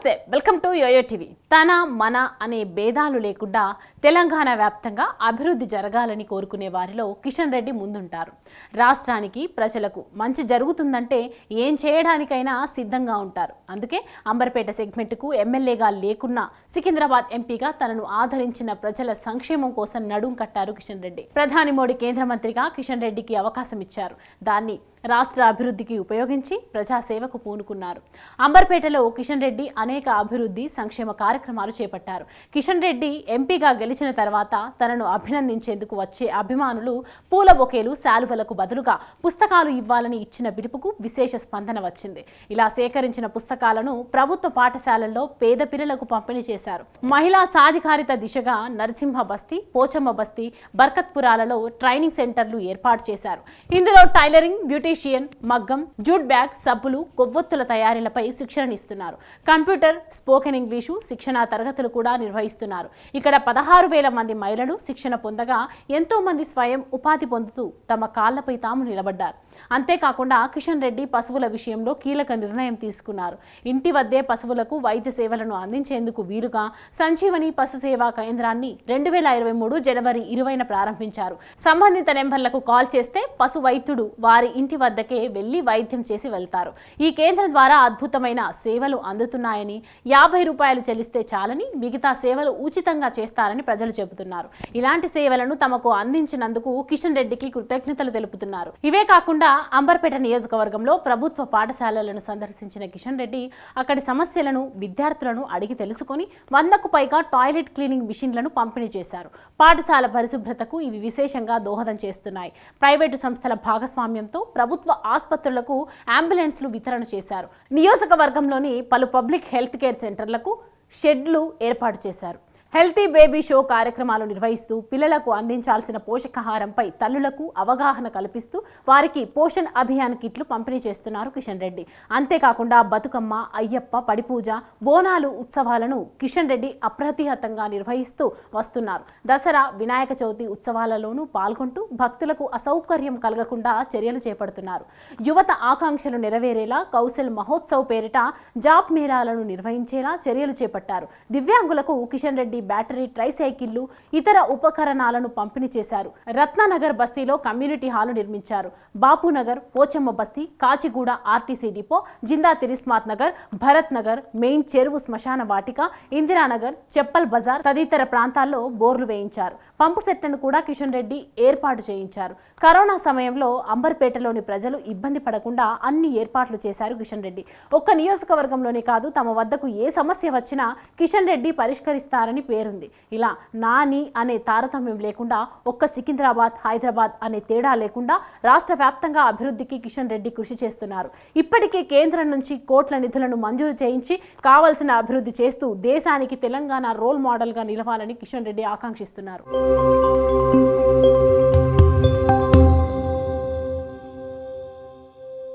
నమస్తే, welcome to yo-yo TV. తన మన అనే భేదాలు లేకుండా తెలంగాణ వ్యాప్తంగా అభివృద్ధి జరగాలని కోరుకునే వారిలో కిషన్ రెడ్డి ముందుంటారు. రాష్ట్రానికి ప్రజలకు మంచి జరుగుతుందంటే ఏం చేయడానికైనా సిద్ధంగా ఉంటారు. అందుకే అంబర్పేట సెగ్మెంట్కు ఎమ్మెల్యేగా లేకున్నా సికింద్రాబాద్ ఎంపీగా తనను ఆదరించిన ప్రజల సంక్షేమం కోసం నడుం కట్టారు కిషన్ రెడ్డి. ప్రధాని మోడీ కేంద్ర మంత్రిగా కిషన్ రెడ్డికి అవకాశం ఇచ్చారు. దాన్ని రాష్ట్ర అభివృద్ధికి ఉపయోగించి ప్రజాసేవకు పూనుకున్నారు. అంబర్పేటలో కిషన్ రెడ్డి అనేక అభివృద్ధి సంక్షేమ కార్యక్రమాలు చేపట్టారు. కిషన్ రెడ్డి ఎంపీగా గెలిచిన తర్వాత తనను అభినందించేందుకు వచ్చే అభిమానులు పూల బొకేలు, శాలువలకు బదులుగా పుస్తకాలు ఇవ్వాలని ఇచ్చిన పిలుపుకు విశేష స్పందన వచ్చింది. ఇలా సేకరించిన పుస్తకాలను ప్రభుత్వ పాఠశాలల్లో పేద పిల్లలకు పంపిణీ చేశారు. మహిళా సాధికారిత దిశగా నరసింహ బస్తీ, పోచమ్మ బస్తీ, బర్కత్పురాలలో ట్రైనింగ్ సెంటర్లు ఏర్పాటు చేశారు. ఇందులో టైలరింగ్, బ్యూటీషియన్, మగ్గం, జూట్ బ్యాగ్, సబ్బులు, కొవ్వొత్తుల తయారీలపై శిక్షణనిస్తున్నారు. కంప్యూటర్, స్పోకెన్ ఇంగ్లీషు శిక్షణా తరగతులు కూడా నిర్వహిస్తున్నారు. ఇక్కడ 16,000 మంది మహిళలు శిక్షణ పొందగా ఎంతో మంది స్వయం ఉపాధి పొందుతూ తమ కాళ్లపై తాము నిలబడ్డారు. అంతేకాకుండా కిషన్ రెడ్డి పశువుల విషయంలో కీలక నిర్ణయం తీసుకున్నారు. ఇంటి వద్దే పశువులకు వైద్య సేవలను అందించేందుకు వీలుగా సంజీవని పశు సేవా కేంద్రాన్ని 2023 జనవరి 20న ప్రారంభించారు. సంబంధిత నెంబర్లకు కాల్ చేస్తే పశు వైద్యుడు వారి ఇంటి వద్దకే వెళ్లి వైద్యం చేసి వెళ్తారు. ఈ కేంద్రం ద్వారా అద్భుతమైన సేవలు అందుతున్నాయని, 50 రూపాయలు చెల్లిస్తే చాలని మిగతా సేవలు ఉచితంగా చేస్తారని ప్రజలు చెబుతున్నారు. ఇలాంటి సేవలను తమకు అందించినందుకు కిషన్ రెడ్డికి కృతజ్ఞతలు తెలుపుతున్నారు. ఇవే కాకుండా అంబర్పేట నియోజకవర్గంలో ప్రభుత్వ పాఠశాలలను సందర్శించిన కిషన్ రెడ్డి అక్కడి సమస్యలను, విద్యార్థులను అడిగి తెలుసుకుని 100కు పైగా టాయిలెట్ క్లీనింగ్ మిషన్లను పంపిణీ చేశారు. పాఠశాల పరిశుభ్రతకు ఇవి విశేషంగా దోహదం చేస్తున్నాయి. ప్రైవేటు సంస్థల భాగస్వామ్యంతో ప్రభుత్వ ఆసుపత్రులకు అంబులెన్స్లు వితరణ చేశారు. నియోజకవర్గంలోని పలు పబ్లిక్ హెల్త్ కేర్ సెంటర్లకు షెడ్లు ఏర్పాటు చేశారు. హెల్తీ బేబీ షో కార్యక్రమాలు నిర్వహిస్తూ పిల్లలకు అందించాల్సిన పోషకాహారంపై తల్లులకు అవగాహన కల్పిస్తూ వారికి పోషణ్ అభియాన్ కిట్లు పంపిణీ చేస్తున్నారు కిషన్ రెడ్డి. అంతేకాకుండా బతుకమ్మ, అయ్యప్ప, పడిపూజ, బోనాలు ఉత్సవాలను కిషన్ రెడ్డి అప్రతిహతంగా నిర్వహిస్తూ వస్తున్నారు. దసరా, వినాయక చవితి ఉత్సవాలలోనూ పాల్గొంటూ భక్తులకు అసౌకర్యం కలగకుండా చర్యలు చేపడుతున్నారు. యువత ఆకాంక్షలు నెరవేరేలా కౌశల్ మహోత్సవ్ పేరిట జాబ్ మేళాలను నిర్వహించేలా చర్యలు చేపట్టారు. దివ్యాంగులకు కిషన్ రెడ్డి బ్యాటరీ ట్రైసైకిళ్లు, ఇతర ఉపకరణాలను పంపిణీ చేశారు. రత్నానగర్ బస్తీలో కమ్యూనిటీ హాలు నిర్మించారు. బాపునగర్, పోచమ్మ బస్తీ, కాచిగూడ ఆర్టీసీ డిపో, జిందా తిరిస్మాత్ నగర్, భరత్ నగర్, మెయిన్ చెరువు శ్మశాన వాటిక, ఇందిరానగర్, చెప్పల్ బజార్ తదితర ప్రాంతాల్లో బోర్లు వేయించారు. పంపు సెట్లను కూడా కిషన్ రెడ్డి ఏర్పాటు చేయించారు. కరోనా సమయంలో అంబర్పేటలోని ప్రజలు ఇబ్బంది పడకుండా అన్ని ఏర్పాట్లు చేశారు కిషన్ రెడ్డి. ఒక్క నియోజకవర్గంలోనే కాదు, తమ వద్దకు ఏ సమస్య వచ్చినా కిషన్ రెడ్డి పరిష్కరిస్తారని పేరుంది. ఇలా నాని అనే తారతమ్యం లేకుండా, ఒక్క సికింద్రాబాద్, హైదరాబాద్ అనే తేడా లేకుండా రాష్ట్ర వ్యాప్తంగా అభివృద్ధికి కిషన్ రెడ్డి కృషి చేస్తున్నారు. ఇప్పటికే కేంద్రం నుంచి కోట్ల నిధులను మంజూరు చేయించి కావాల్సిన అభివృద్ధి చేస్తూ దేశానికి తెలంగాణ రోల్ మోడల్గా నిలవాలని కిషన్ రెడ్డి ఆకాంక్షిస్తున్నారు.